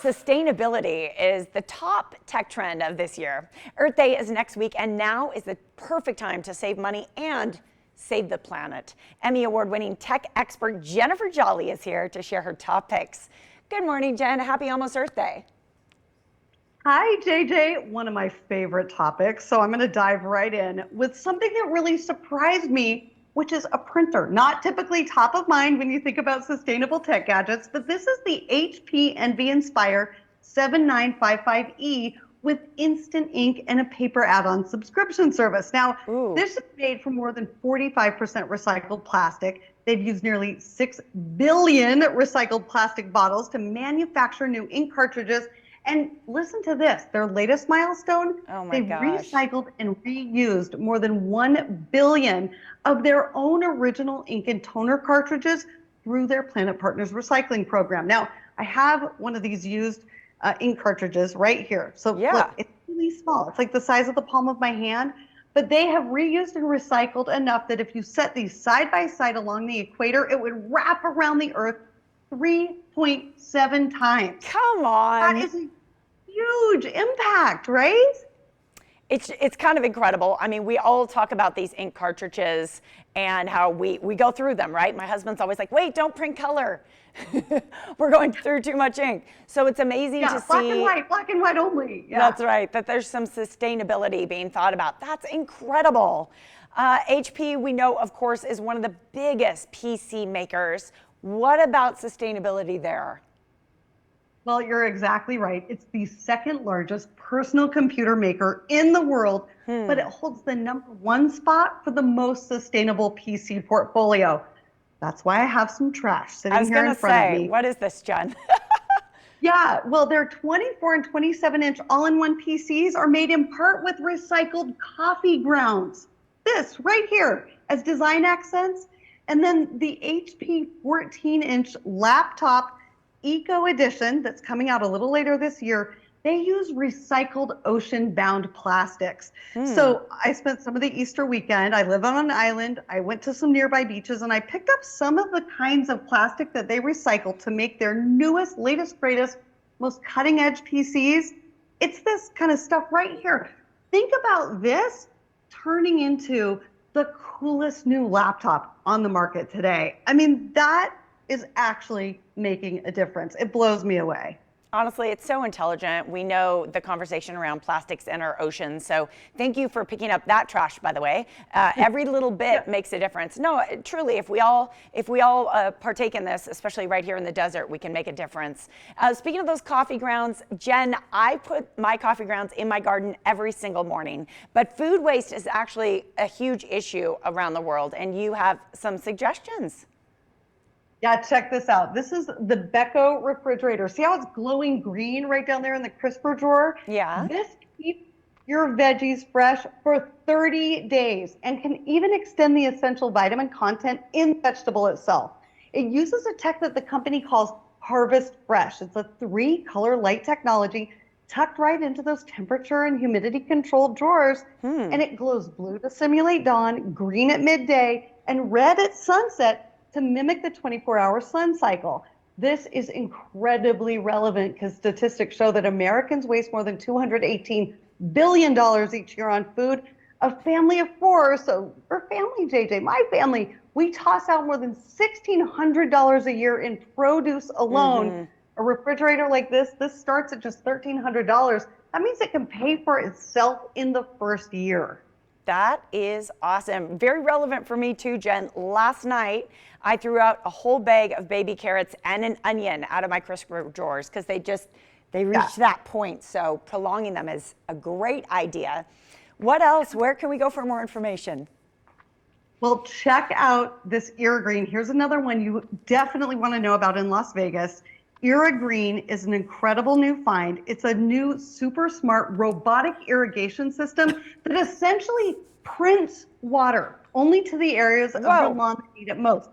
Sustainability is the top tech trend of this year. Earth Day is next week, and now is the perfect time to save money and save the planet. Emmy Award-winning tech expert Jennifer Jolly is here to share her top picks. Good morning, Jen. Happy almost Earth Day. Hi, JJ. One of my favorite topics. So I'm going to dive right in with something that really surprised me, which is a printer. Not typically top of mind when you think about sustainable tech gadgets, but this is the HP Envy Inspire 7955E with instant ink and a paper add-on subscription service. Now, this is made from more than 45% recycled plastic. They've used nearly 6 billion recycled plastic bottles to manufacture new ink cartridges. And listen to this, their latest milestone, they've recycled and reused more than 1 billion of their own original ink and toner cartridges through their Planet Partners recycling program. Now, I have one of these used ink cartridges right here. So look, it's really small. It's like the size of the palm of my hand, but they have reused and recycled enough that if you set these side by side along the equator, it would wrap around the Earth 3.7 times. Come on. That is a huge impact, right? It's kind of incredible. I mean, we all talk about these ink cartridges and how we go through them, right? My husband's always like, wait, don't print color. We're going through too much ink. So it's amazing to see. Black and white only. Yeah. That's right, that there's some sustainability being thought about. That's incredible. HP, we know, of course, is one of the biggest PC makers. What about sustainability there? Well, you're exactly right. It's the second largest personal computer maker in the world, but it holds the #1 spot for the most sustainable PC portfolio. That's why I have some trash sitting here in front of me. What is this, Jen? Yeah, well, their 24 and 27-inch all-in-one PCs are made in part with recycled coffee grounds. This right here as design accents. And then the HP 14-inch laptop Eco Edition that's coming out a little later this year, they use recycled ocean-bound plastics. So I spent some of the Easter weekend, I live on an island, I went to some nearby beaches, and I picked up some of the kinds of plastic that they recycled to make their newest, latest, greatest, most cutting-edge PCs. It's this kind of stuff right here. Think about this turning into the coolest new laptop on the market today. I mean, that is actually making a difference. It blows me away. Honestly, it's so intelligent. We know the conversation around plastics in our oceans. So thank you for picking up that trash, by the way. Every little bit makes a difference. No, truly, if we all partake in this, especially right here in the desert, we can make a difference. Speaking of those coffee grounds, Jen, I put my coffee grounds in my garden every single morning. But food waste is actually a huge issue around the world, and you have some suggestions. Yeah, check this out. This is the Beko refrigerator. See how it's glowing green right down there in the crisper drawer? Yeah. This keeps your veggies fresh for 30 days and can even extend the essential vitamin content in the vegetable itself. It uses a tech that the company calls Harvest Fresh. It's a 3-color light technology tucked right into those temperature and humidity controlled drawers. And it glows blue to simulate dawn, green at midday, and red at sunset to mimic the 24-hour sun cycle. This is incredibly relevant because statistics show that Americans waste more than $218 billion each year on food. A family of 4, so our family, JJ, my family, we toss out more than $1,600 a year in produce alone. A refrigerator like this starts at just $1,300. That means it can pay for itself in the first year. That is awesome. Very relevant for me too, Jen. Last night, I threw out a whole bag of baby carrots and an onion out of my crisper drawers because they reached that point. So prolonging them is a great idea. What else? Where can we go for more information? Well, check out this EcoGreen. Here's another one you definitely want to know about in Las Vegas. EcoGreen is an incredible new find. It's a new super smart robotic irrigation system that essentially prints water only to the areas of the lawn that need it most.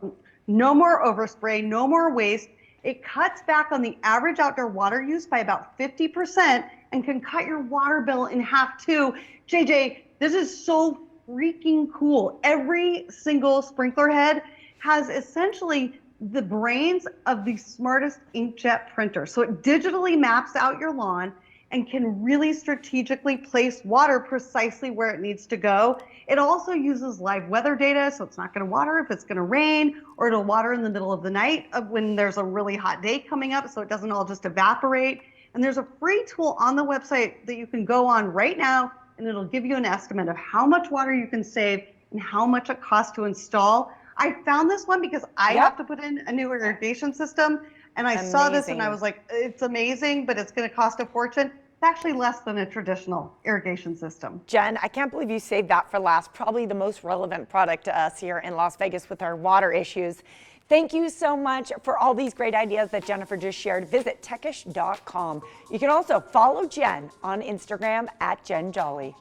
No more overspray, no more waste. It cuts back on the average outdoor water use by about 50% and can cut your water bill in half too. JJ, this is so freaking cool. Every single sprinkler head has essentially the brains of the smartest inkjet printer. So it digitally maps out your lawn and can really strategically place water precisely where it needs to go. It also uses live weather data, so it's not going to water if it's going to rain, or it'll water in the middle of the night when there's a really hot day coming up, so it doesn't all just evaporate. And there's a free tool on the website that you can go on right now, and it'll give you an estimate of how much water you can save and how much it costs to install. I found this one because I have to put in a new irrigation system, and I saw this and I was like, it's amazing, but it's going to cost a fortune. It's actually less than a traditional irrigation system. Jen, I can't believe you saved that for last. Probably the most relevant product to us here in Las Vegas with our water issues. Thank you so much for all these great ideas that Jennifer just shared. Visit techish.com. You can also follow Jen on Instagram @JenJolly.